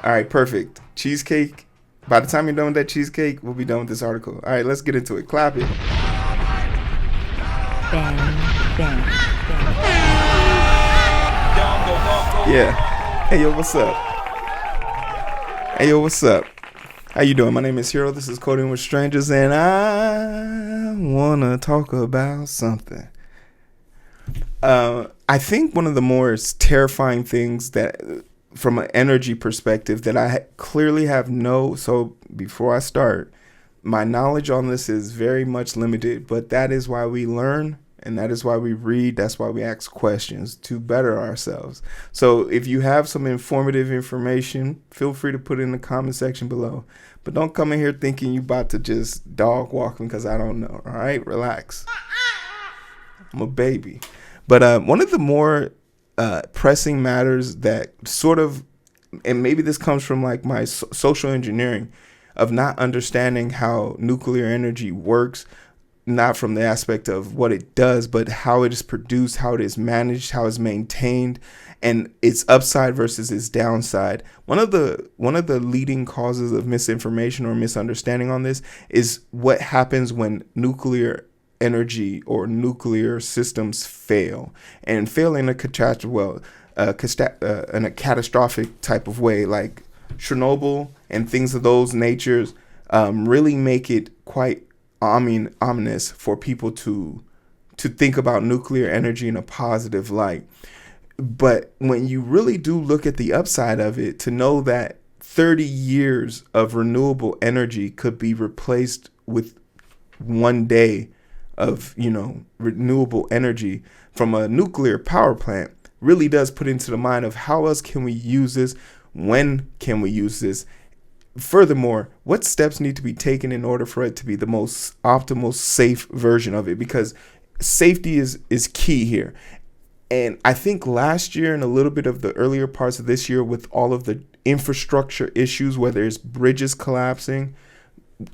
All right, perfect. Cheesecake. By the time you're done with that cheesecake, we'll be done with this article. All right, let's get into it. Clap it. Bang, bang, bang. Yeah. Hey, yo, what's up? Hey, yo, what's up? How you doing? My name is Hero. This is Coding with Strangers, and I want to talk about something. I think one of the more terrifying things that, from an energy perspective, that I clearly have so before I start, my knowledge on this is very much limited, but that is why we learn. And that is why we read. That's why we ask questions to better ourselves. So if you have some informative information, feel free to put it in the comment section below. But don't come in here thinking you about to just dog walk me because I don't know. All right, relax. I'm a baby. But one of the more pressing matters that sort of, and maybe this comes from like my social engineering of not understanding how nuclear energy works, not from the aspect of what it does, but how it is produced, how it is managed, how it's maintained, and its upside versus its downside. One of the leading causes of misinformation or misunderstanding on this is what happens when nuclear energy or nuclear systems fail, and fail in a catastrophic type of way, like Chernobyl and things of those natures, really make it quite ominous for people to think about nuclear energy in a positive light. But when you really do look at the upside of it, to know that 30 years of renewable energy could be replaced with one day of, renewable energy from a nuclear power plant really does put into the mind of how else can we use this? When can we use this? Furthermore, what steps need to be taken in order for it to be the most optimal, safe version of it? Because safety is key here. And I think last year and a little bit of the earlier parts of this year, with all of the infrastructure issues, whether it's bridges collapsing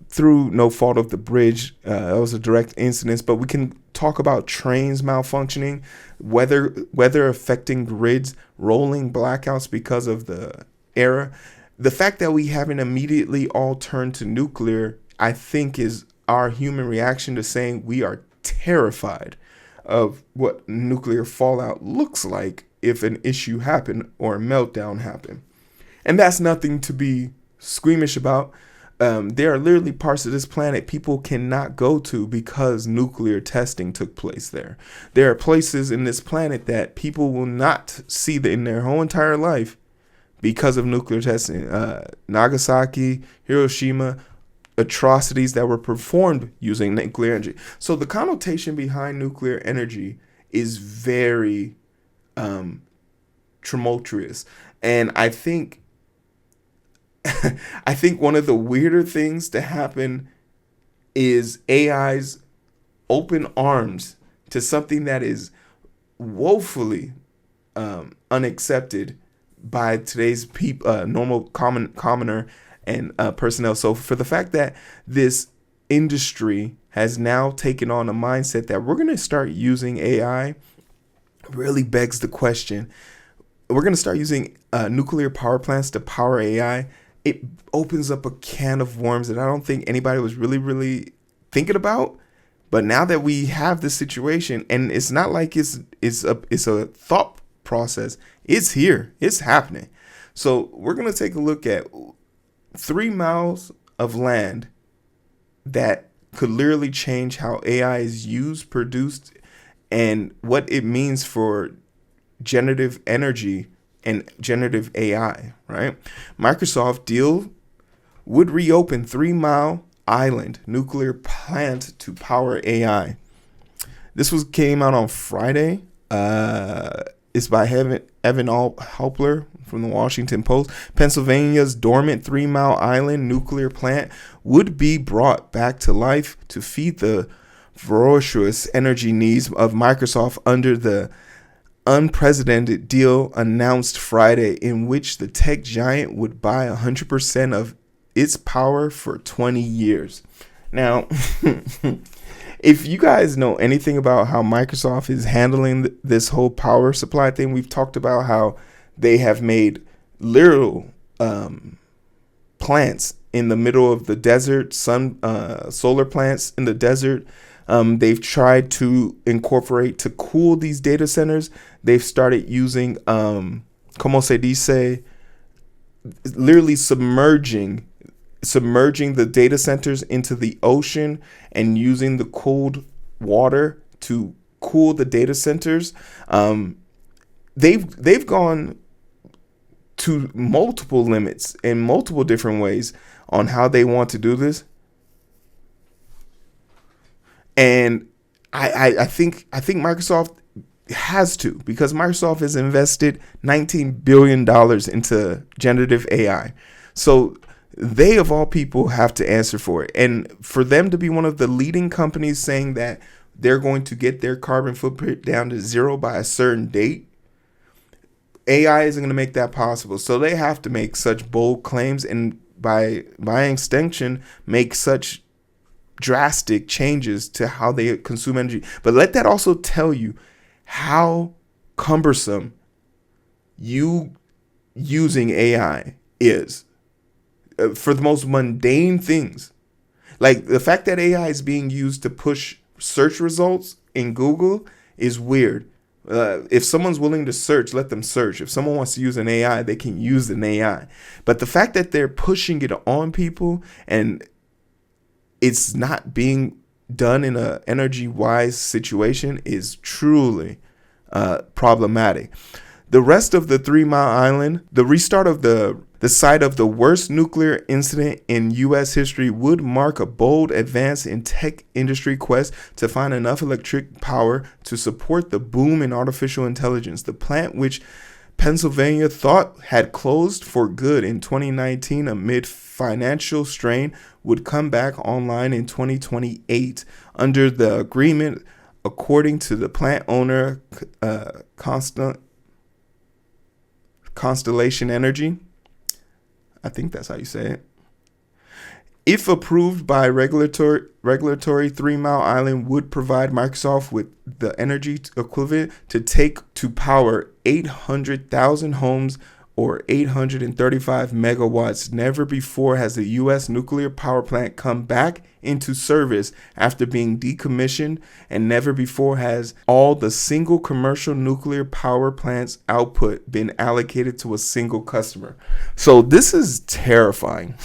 through no fault of the bridge, that was a direct incident, but we can talk about trains malfunctioning, weather affecting grids, rolling blackouts because of the era. The fact that we haven't immediately all turned to nuclear, I think, is our human reaction to saying we are terrified of what nuclear fallout looks like if an issue happened or a meltdown happened. And that's nothing to be squeamish about. There are literally parts of this planet people cannot go to because nuclear testing took place there. There are places in this planet that people will not see in their whole entire life because of nuclear testing. Nagasaki, Hiroshima, atrocities that were performed using nuclear energy. So the connotation behind nuclear energy is very tumultuous. And I think one of the weirder things to happen is AI's open arms to something that is woefully unaccepted by today's normal commoner and personnel. So for the fact that this industry has now taken on a mindset that we're going to start using AI really begs the question. We're going to start using nuclear power plants to power AI. It opens up a can of worms that I don't think anybody was really thinking about. But now that we have this situation, and it's not like it's a thought process, it's here, it's happening. So we're going to take a look at 3 miles of land that could literally change how AI is used, produced, and what it means for generative energy and generative AI, right? Microsoft deal would reopen 3 Mile Island nuclear plant to power AI. This came out on Friday. It's by Evan Halpler from the Washington Post. Pennsylvania's dormant 3 Mile Island nuclear plant would be brought back to life to feed the ferocious energy needs of Microsoft under the unprecedented deal announced Friday, in which the tech giant would buy 100% of its power for 20 years. Now, if you guys know anything about how Microsoft is this whole power supply thing, we've talked about how they have made literal plants in the middle of the desert, solar plants in the desert. They've tried to incorporate to cool these data centers. They've started using, como se dice, literally submerging the data centers into the ocean and using the cooled water to cool the data centers. They've gone to multiple limits in multiple different ways on how they want to do this. And I think Microsoft has to, because Microsoft has invested $19 billion into generative AI. So they, of all people, have to answer for it. And for them to be one of the leading companies saying that they're going to get their carbon footprint down to zero by a certain date, AI isn't going to make that possible. So they have to make such bold claims and by extension make such drastic changes to how they consume energy. But let that also tell you how cumbersome you using AI is for the most mundane things. Like the fact that AI is being used to push search results in Google is weird. If someone's willing to search, let them search. If someone wants to use an AI, they can use an AI. But the fact that they're pushing it on people and it's not being done in an energy-wise situation is truly problematic. The rest of the 3 Mile Island, the restart of the site of the worst nuclear incident in U.S. history would mark a bold advance in tech industry quest to find enough electric power to support the boom in artificial intelligence. The plant, which Pennsylvania thought had closed for good in 2019 amid financial strain, would come back online in 2028 under the agreement, according to the plant owner, Constellation Energy. I think that's how you say it. If approved by regulatory 3 Mile Island would provide Microsoft with the energy equivalent to take to power 800,000 homes or 835 megawatts. Never before has a U.S. nuclear power plant come back into service after being decommissioned, and never before has all the single commercial nuclear power plant's output been allocated to a single customer. So this is terrifying.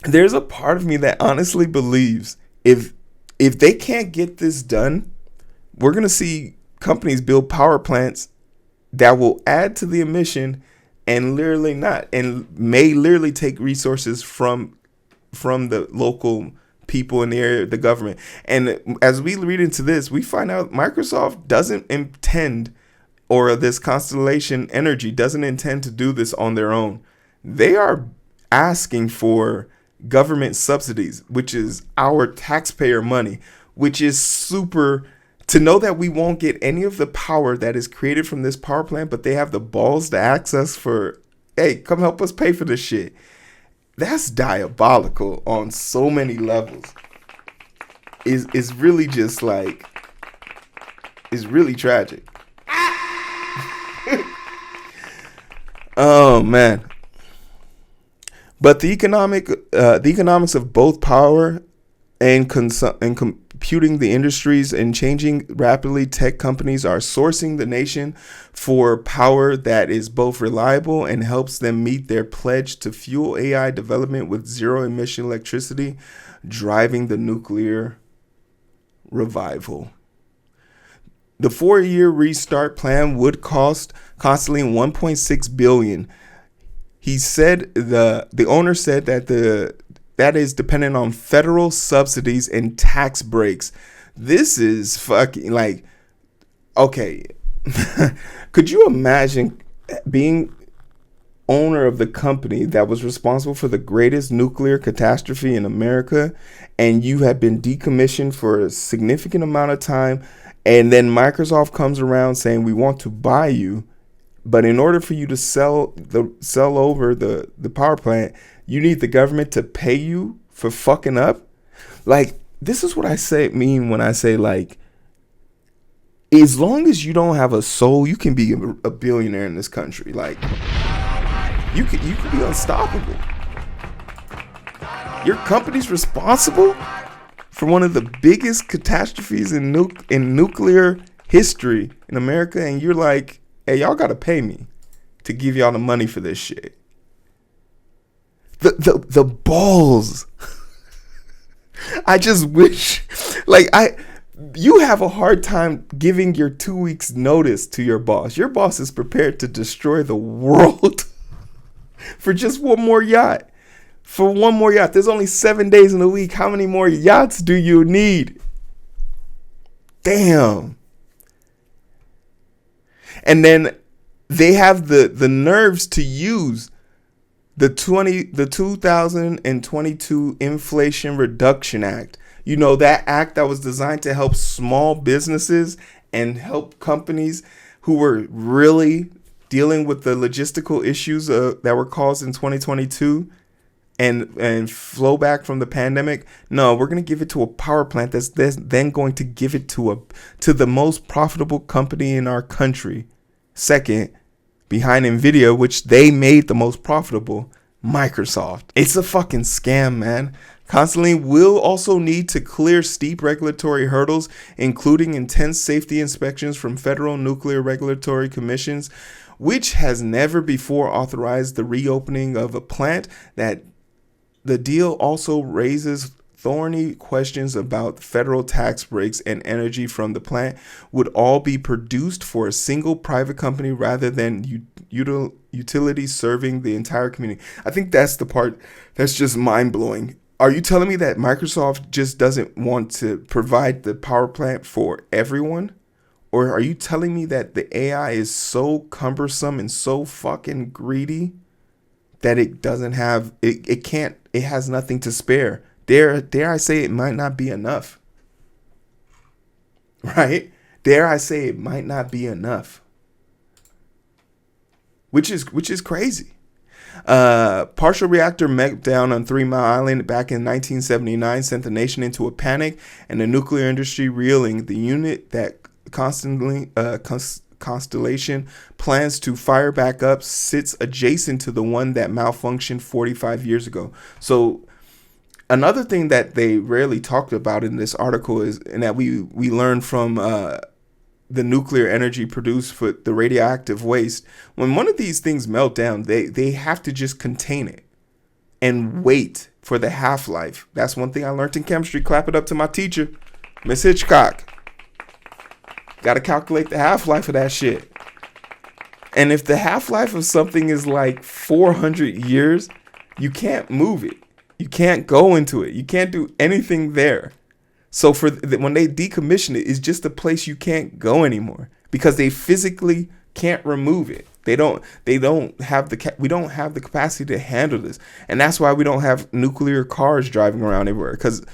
There's a part of me that honestly believes if they can't get this done, we're going to see companies build power plants that will add to the emission and may literally take resources from the local people in the area, the government. And as we read into this, we find out Microsoft doesn't intend, or this Constellation Energy doesn't intend to do this on their own. They are asking for government subsidies, which is our taxpayer money, which is super. To know that we won't get any of the power that is created from this power plant, but they have the balls to access for, hey, come help us pay for this shit. That's diabolical on so many levels. Is really just like, it's really tragic. Oh man. But the economics of both power and computing the industries and changing rapidly, tech companies are sourcing the nation for power that is both reliable and helps them meet their pledge to fuel AI development with zero emission electricity, driving the nuclear revival. The 4-year restart plan would cost constantly $1.6 billion. He said the owner said that that is dependent on federal subsidies and tax breaks. This is fucking like, okay. Could you imagine being owner of the company that was responsible for the greatest nuclear catastrophe in America, and you have been decommissioned for a significant amount of time, and then Microsoft comes around saying, we want to buy you, but in order for you to sell over the power plant, you need the government to pay you for fucking up? Like, this is what I mean when I say, like, as long as you don't have a soul, you can be a billionaire in this country. Like, You could be unstoppable. Your company's responsible for one of the biggest catastrophes in nuclear history in America, and you're like, hey, y'all gotta pay me to give y'all the money for this shit. The balls. I just wish, you have a hard time giving your 2 weeks notice to your boss. Your boss is prepared to destroy the world for just one more yacht. For one more yacht. There's only 7 days in a week. How many more yachts do you need? Damn. And then they have the nerves to use the 2022 Inflation Reduction Act. You know, that act that was designed to help small businesses and help companies who were really dealing with the logistical issues that were caused in 2022 and flow back from the pandemic. No, we're going to give it to a power plant that's then going to give it to the most profitable company in our country. Second, behind Nvidia, which they made the most profitable, Microsoft. It's a fucking scam, man. Constellation will also need to clear steep regulatory hurdles, including intense safety inspections from federal nuclear regulatory commissions, which has never before authorized the reopening of a plant. That the deal also raises thorny questions about federal tax breaks and energy from the plant would all be produced for a single private company rather than utilities serving the entire community. I think that's the part that's just mind-blowing. Are you telling me that Microsoft just doesn't want to provide the power plant for everyone? Or are you telling me that the AI is so cumbersome and so fucking greedy that it doesn't have, it has nothing to spare? Dare I say it might not be enough, right? Dare I say it might not be enough, which is crazy. Partial reactor meltdown on 3 Mile Island back in 1979 sent the nation into a panic, and the nuclear industry reeling. The unit that Constellation plans to fire back up sits adjacent to the one that malfunctioned 45 years ago. So another thing that they rarely talked about in this article is, and that we learned from the nuclear energy produced for the radioactive waste, when one of these things melt down, they have to just contain it and wait for the half-life. That's one thing I learned in chemistry. Clap it up to my teacher, Miss Hitchcock. Got to calculate the half-life of that shit. And if the half-life of something is like 400 years, you can't move it. You can't go into it. You can't do anything there. So when they decommission it, it's just a place you can't go anymore because they physically can't remove it. We don't have the capacity to handle this. And that's why we don't have nuclear cars driving around everywhere, because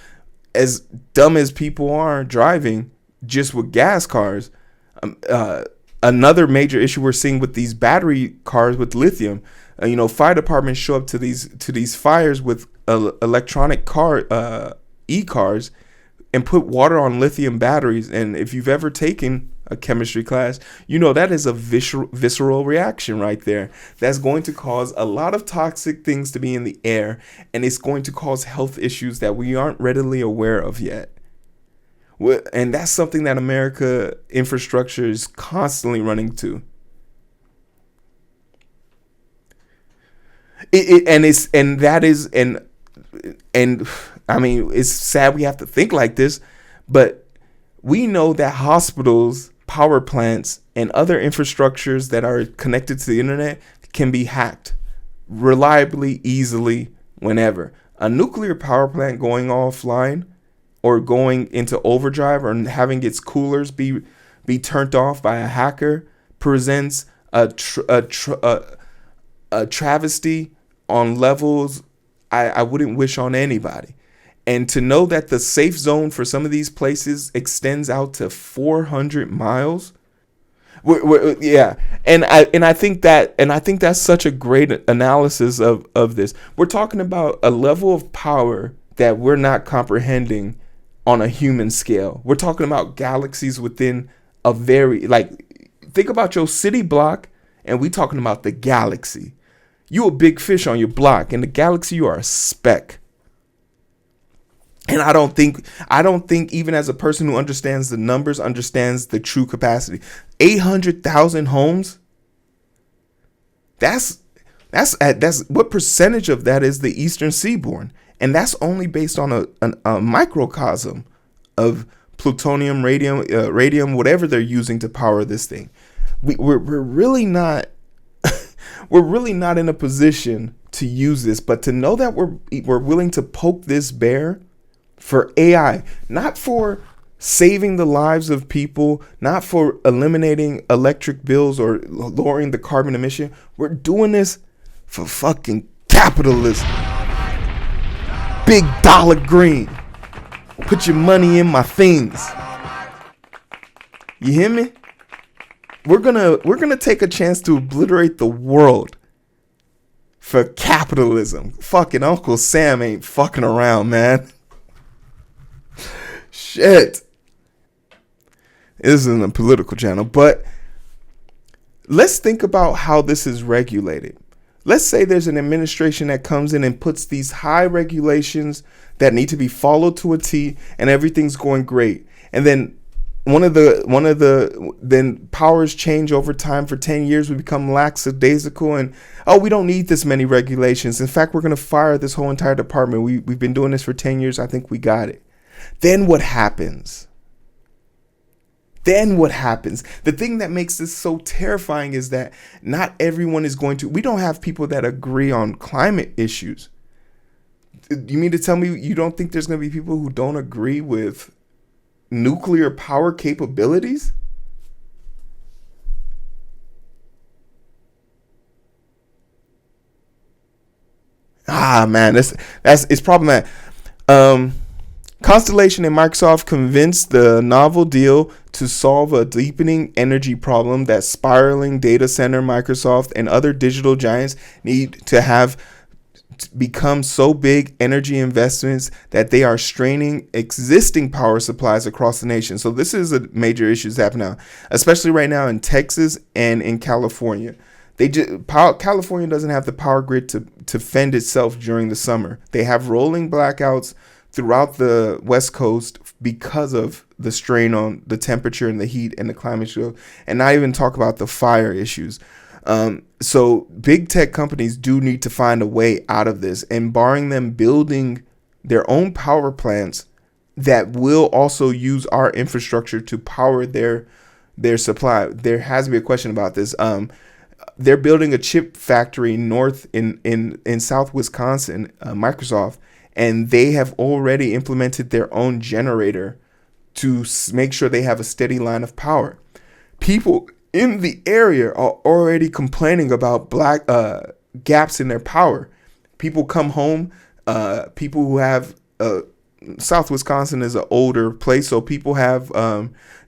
as dumb as people are driving just with gas cars, another major issue we're seeing with these battery cars with lithium, fire departments show up to these fires with electronic e-cars and put water on lithium batteries. And if you've ever taken a chemistry class, that is a visceral reaction right there. That's going to cause a lot of toxic things to be in the air, and it's going to cause health issues that we aren't readily aware of yet. And that's something that America infrastructure is constantly running to. It's sad we have to think like this, but we know that hospitals, power plants, and other infrastructures that are connected to the internet can be hacked reliably, easily, whenever. A nuclear power plant going offline or going into overdrive or having its coolers be turned off by a hacker presents a travesty on levels I wouldn't wish on anybody. And to know that the safe zone for some of these places extends out to 400 miles. Yeah. And I think that's such a great analysis of this. We're talking about a level of power that we're not comprehending on a human scale. We're talking about galaxies within a think about your city block, and we talking about the galaxy. You a big fish on your block. In the galaxy, you are a speck. And I don't think even as a person who understands the numbers, understands the true capacity. 800,000 homes. That's what percentage of that is the Eastern Seaboard, and that's only based on a microcosm of plutonium, radium, whatever they're using to power this thing. We're really not we're really not in a position to use this, but to know that we're willing to poke this bear for AI, not for saving the lives of people, not for eliminating electric bills or lowering the carbon emission. We're doing this for fucking capitalism. Big dollar green. Put your money in my things. You hear me? We're gonna take a chance to obliterate the world for capitalism. Fucking Uncle Sam ain't fucking around, man. Shit. This isn't a political channel, but let's think about how this is regulated. Let's say there's an administration that comes in and puts these high regulations that need to be followed to a T, and everything's going great. And then then powers change over time. For 10 years, we become lackadaisical, and we don't need this many regulations. In fact, we're going to fire this whole entire department. We've been doing this for 10 years. I think we got it. Then what happens? The thing that makes this so terrifying is that not everyone is going to. We don't have people that agree on climate issues. You mean to tell me you don't think there's going to be people who don't agree with nuclear power capabilities? Man, it's problematic. Constellation and Microsoft convinced the novel deal to solve a deepening energy problem that spiraling data center Microsoft and other digital giants need to have become so big energy investments that they are straining existing power supplies across the nation. So this is a major issue that's happening now, especially right now in Texas and in California. California doesn't have the power grid to fend itself during the summer. They have rolling blackouts throughout the West Coast because of the strain on the temperature and the heat and the climate change, and not even talk about the fire issues. So big tech companies do need to find a way out of this, and barring them building their own power plants that will also use our infrastructure to power their supply. There has to be a question about this. They're building a chip factory north in South Wisconsin, Microsoft, and they have already implemented their own generator to make sure they have a steady line of power. People in the area are already complaining about gaps in their power. People come home, people who have South Wisconsin is an older place, so people have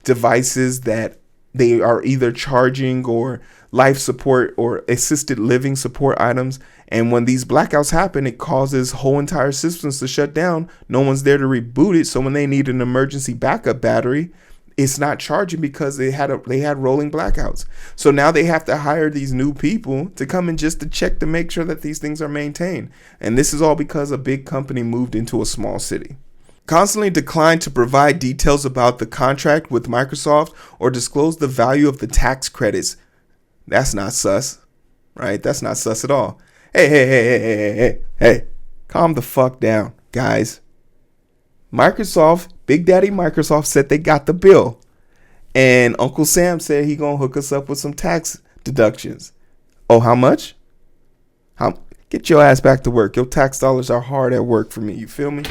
devices that they are either charging or life support or assisted living support items. And when these blackouts happen, it causes whole entire systems to shut down. No one's there to reboot it. So when they need an emergency backup battery, it's not charging because they had rolling blackouts. So now they have to hire these new people to come in just to check to make sure that these things are maintained. And this is all because a big company moved into a small city. Constantly declined to provide details about the contract with Microsoft or disclose the value of the tax credits. That's not sus, right? That's not sus at all. Hey, calm the fuck down, guys. Big Daddy Microsoft said they got the bill. And Uncle Sam said he gonna hook us up with some tax deductions. Oh, how much? Get your ass back to work. Your tax dollars are hard at work for me. You feel me?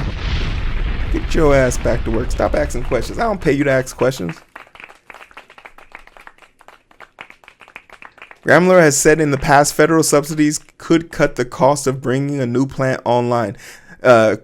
Get your ass back to work. Stop asking questions. I don't pay you to ask questions. Ramler has said in the past federal subsidies could cut the cost of bringing a new plant online.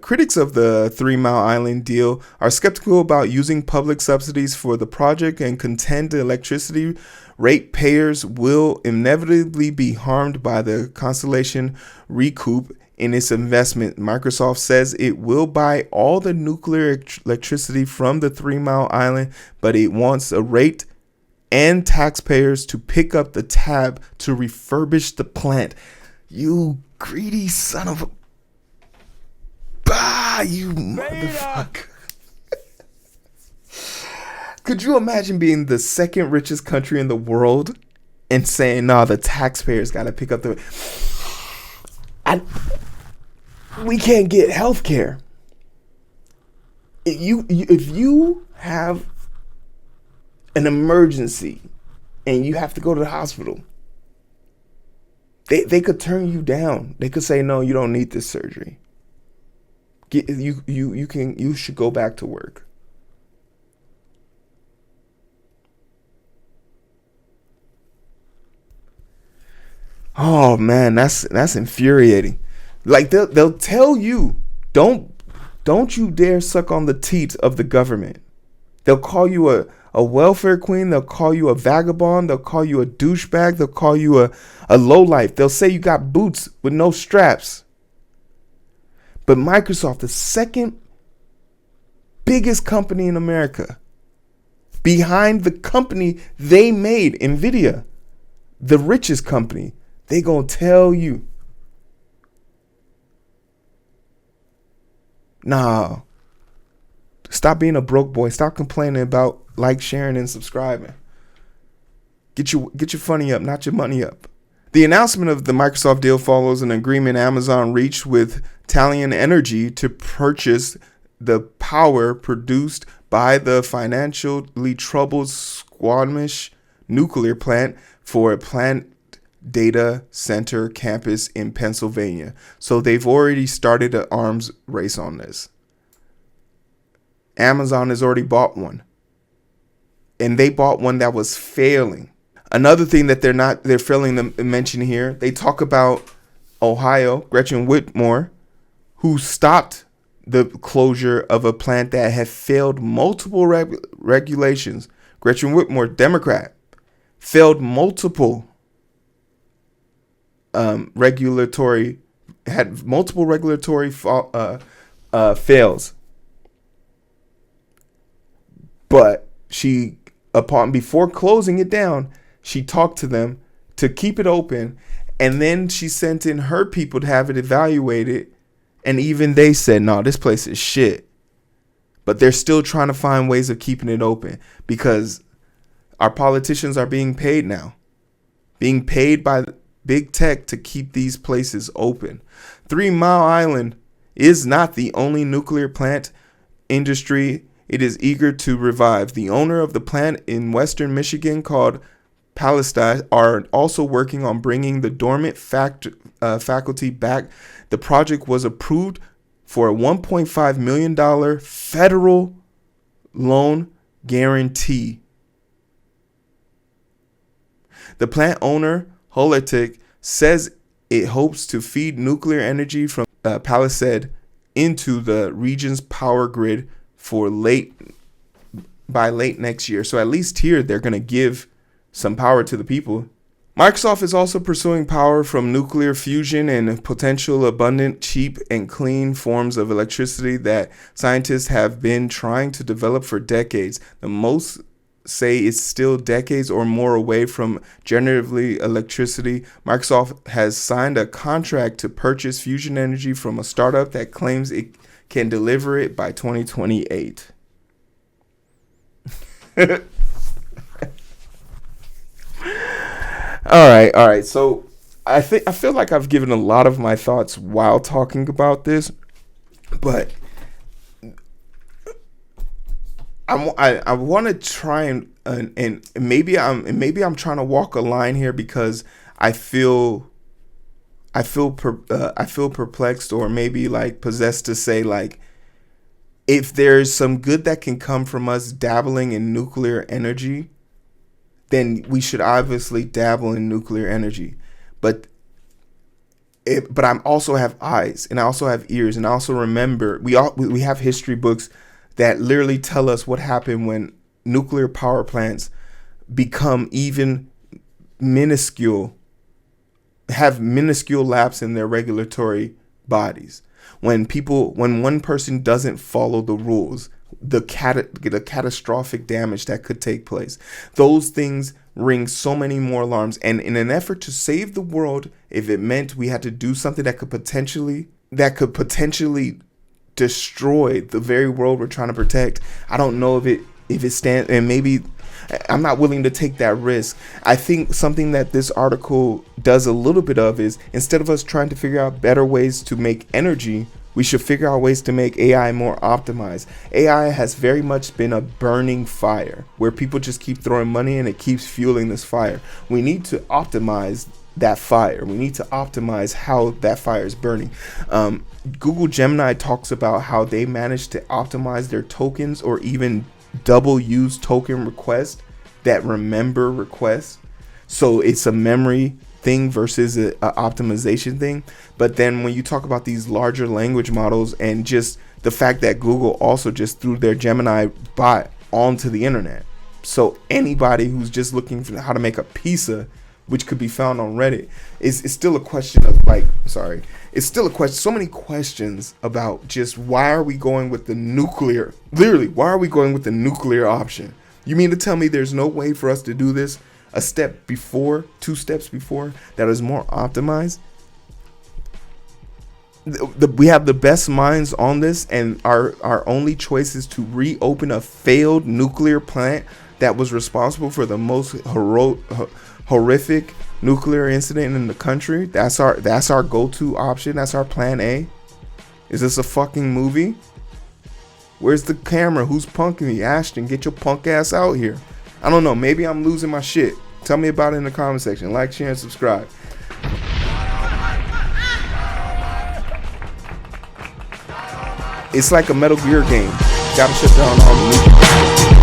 Critics of the 3 Mile Island deal are skeptical about using public subsidies for the project and contend the electricity ratepayers will inevitably be harmed by the Constellation recoup in its investment. Microsoft says it will buy all the nuclear electricity from the 3 Mile Island, but it wants a rate and taxpayers to pick up the tab to refurbish the plant. You greedy son of a... Bah, you motherfucker. Could you imagine being the second richest country in the world and saying, nah, the taxpayers got to pick up the... we can't get health care. If you have an emergency and you have to go to the hospital, they could turn you down. They could say, no, you don't need this surgery. You should go back to work. Oh man, that's infuriating. Like they'll tell you, don't you dare suck on the teats of the government. They'll call you a welfare queen. They'll call you a vagabond. They'll call you a douchebag. They'll call you a lowlife. They'll say you got boots with no straps. But Microsoft, the second biggest company in America, behind the company they made, NVIDIA, the richest company, they gonna tell you, nah, stop being a broke boy. Stop complaining about like, sharing, and subscribing. Get your funny up, not your money up. The announcement of the Microsoft deal follows an agreement Amazon reached with Constellation Energy to purchase the power produced by the financially troubled Squamish nuclear plant for a plant data center campus in Pennsylvania. So they've already started an arms race on this. Amazon has already bought one. And they bought one that was failing. Another thing that they're failing to mention here, they talk about Ohio, Gretchen Whitmer, who stopped the closure of a plant that had failed multiple regulations. Gretchen Whitmer, Democrat, failed multiple regulatory fails. But she, before closing it down, she talked to them to keep it open, and then she sent in her people to have it evaluated, and even they said, no, this place is shit. But they're still trying to find ways of keeping it open because our politicians are being paid now, being paid by big tech to keep these places open. 3 Mile Island is not the only nuclear plant industry it is eager to revive. The owner of the plant in western Michigan, called Palestine, are also working on bringing the dormant faculty back. The project was approved for a $1.5 million federal loan guarantee. The plant owner, Holotic, says it hopes to feed nuclear energy from Palisade into the region's power grid by late next year. So at least here they're going to give some power to the people. Microsoft is also pursuing power from nuclear fusion and potential abundant, cheap, and clean forms of electricity that scientists have been trying to develop for decades. The most say it's still decades or more away from generative electricity. Microsoft has signed a contract to purchase fusion energy from a startup that claims it can deliver it by 2028. All right. So I feel like I've given a lot of my thoughts while talking about this, but I want to try and maybe I'm trying to walk a line here because I feel perplexed or maybe like possessed to say, like, if there's some good that can come from us dabbling in nuclear energy, then we should obviously dabble in nuclear energy. But I also have eyes, and I also have ears, and I also remember we have history books that literally tell us what happened when nuclear power plants become even have minuscule lapse in their regulatory bodies. When one person doesn't follow the rules, the catastrophic damage that could take place. Those things ring so many more alarms. And in an effort to save the world, if it meant we had to do something that could potentially destroy the very world we're trying to protect, I don't know if it stands, and maybe I'm not willing to take that risk. I think something that this article does a little bit of is, instead of us trying to figure out better ways to make energy, we should figure out ways to make AI more optimized. AI has very much been a burning fire where people just keep throwing money and it keeps fueling this fire. We need to optimize that fire. We need to optimize how that fire is burning. Google Gemini talks about how they managed to optimize their tokens, or even double use token requests that remember requests. So it's a memory thing versus a optimization thing. But then when you talk about these larger language models, and just the fact that Google also just threw their Gemini bot onto the internet, so anybody who's just looking for how to make a pizza, which could be found on Reddit, is still a question of it's still a question. So many questions about just why are we going with the nuclear? Literally, why are we going with the nuclear option? You mean to tell me there's no way for us to do this a step before, 2 steps before, that is more optimized? We have the best minds on this, and our only choice is to reopen a failed nuclear plant that was responsible for the most horrific nuclear incident in the country. That's our go-to option. That's our plan A. Is this a fucking movie? Where's the camera? Who's punking me? Ashton, get your punk ass out here. I don't know. Maybe I'm losing my shit. Tell me about it in the comment section. Like, share, and subscribe. It's like a Metal Gear game. Gotta shut down all the nuclear.